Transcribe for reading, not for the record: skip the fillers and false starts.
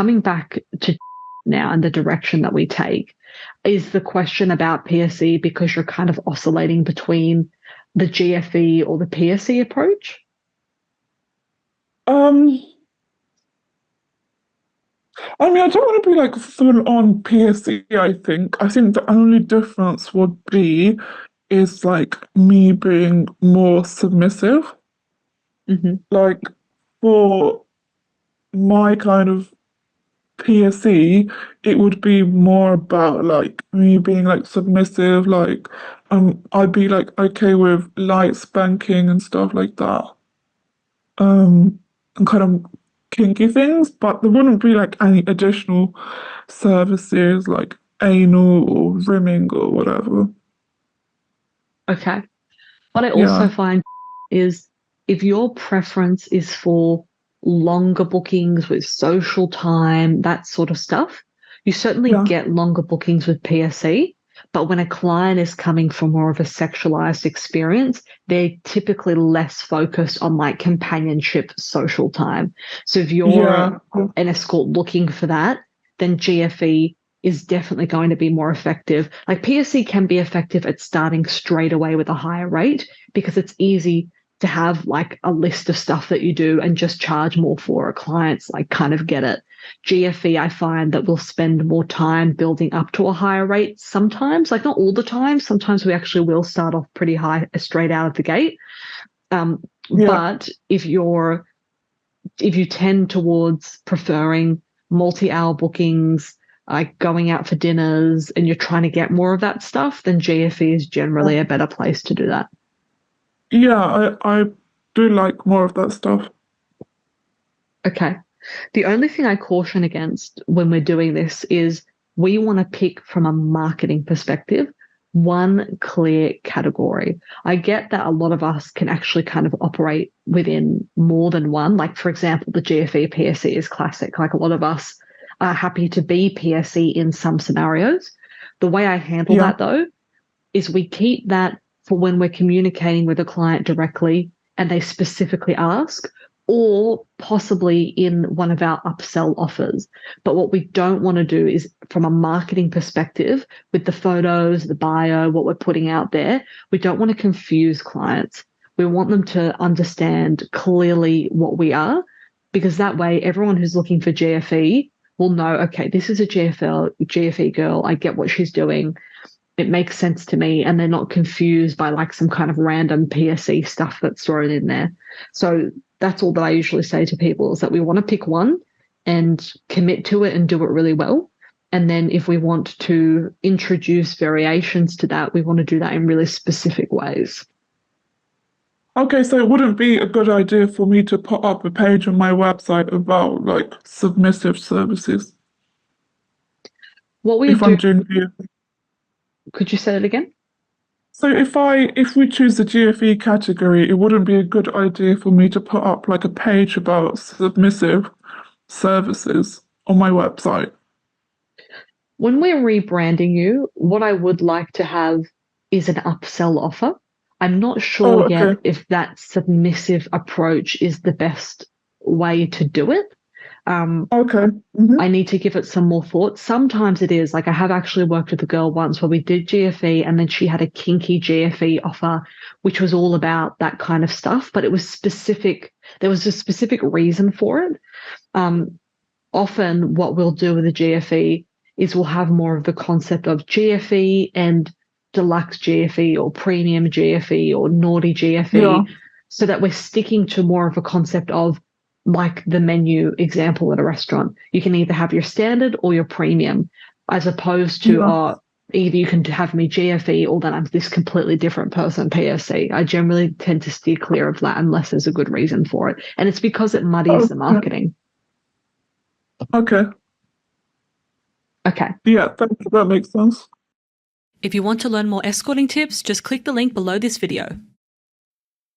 coming back to now and the direction that we take, is the question about PSE because you're kind of oscillating between the GFE or the PSE approach? I mean, I don't want to be like full on PSE, I think. I think the only difference would be is like me being more submissive. Mm-hmm. Like for my kind of PSE, it would be more about like me being like submissive, like I'd be like okay with light spanking and stuff like that. And kind of kinky things, but there wouldn't be like any additional services like anal or rimming or whatever. Okay. What I also Yeah, find is if your preference is for longer bookings with social time, that sort of stuff, you certainly yeah, get longer bookings with PSE. But when a client is coming from more of a sexualized experience, they're typically less focused on like companionship, social time. So if yeah, you're an escort looking for that, then GFE is definitely going to be more effective. Like PSE can be effective at starting straight away with a higher rate because it's easy to have like a list of stuff that you do and just charge more for it. Clients like kind of get it. GFE, I find that we'll spend more time building up to a higher rate sometimes, like not all the time. Sometimes we actually will start off pretty high straight out of the gate. yeah. But if you tend towards preferring multi-hour bookings, like going out for dinners, and you're trying to get more of that stuff, then GFE is generally a better place to do that. Yeah, I do like more of that stuff. Okay. The only thing I caution against when we're doing this is we want to pick from a marketing perspective one clear category. I get that a lot of us can actually kind of operate within more than one. Like, for example, the GFE PSE is classic. Like, a lot of us are happy to be PSE in some scenarios. The way I handle Yeah, that, though, is we keep that for when we're communicating with a client directly and they specifically ask, or possibly in one of our upsell offers. But what we don't want to do is, from a marketing perspective, with the photos, the bio, what we're putting out there, we don't want to confuse clients. We want them to understand clearly what we are, because that way everyone who's looking for GFE will know, okay, this is a GFE girl. I get what she's doing. It makes sense to me, and they're not confused by like some kind of random PSE stuff that's thrown in there. So that's all that I usually say to people, is that we want to pick one and commit to it and do it really well. And then if we want to introduce variations to that, we want to do that in really specific ways. okay, so it wouldn't be a good idea for me to put up a page on my website about like submissive services What we if do, I'm doing PSE. could you say it again? So if we choose the GFE category, it wouldn't be a good idea for me to put up like a page about submissive services on my website. When we're rebranding you, what I would like to have is an upsell offer. I'm not sure Oh, okay. yet if that submissive approach is the best way to do it. Um, Okay. Hmm. I need to give it some more thought. Sometimes it is. Like, I have actually worked with a girl once where we did GFE and then she had a kinky GFE offer, which was all about that kind of stuff, but it was specific. There was a specific reason for it. Um, Often what we'll do with the GFE is we'll have more of the concept of GFE and deluxe GFE or premium GFE or naughty Yeah. GFE, so that we're sticking to more of a concept of like the menu example at a restaurant. You can either have your standard or your premium, as opposed to, Yeah. either you can have me GFE or then I'm this completely different person PSC. I generally tend to steer clear of that unless there's a good reason for it. And it's because it muddies the Okay. marketing. Okay. Okay. Yeah, that makes sense. If you want to learn more escorting tips, just click the link below this video.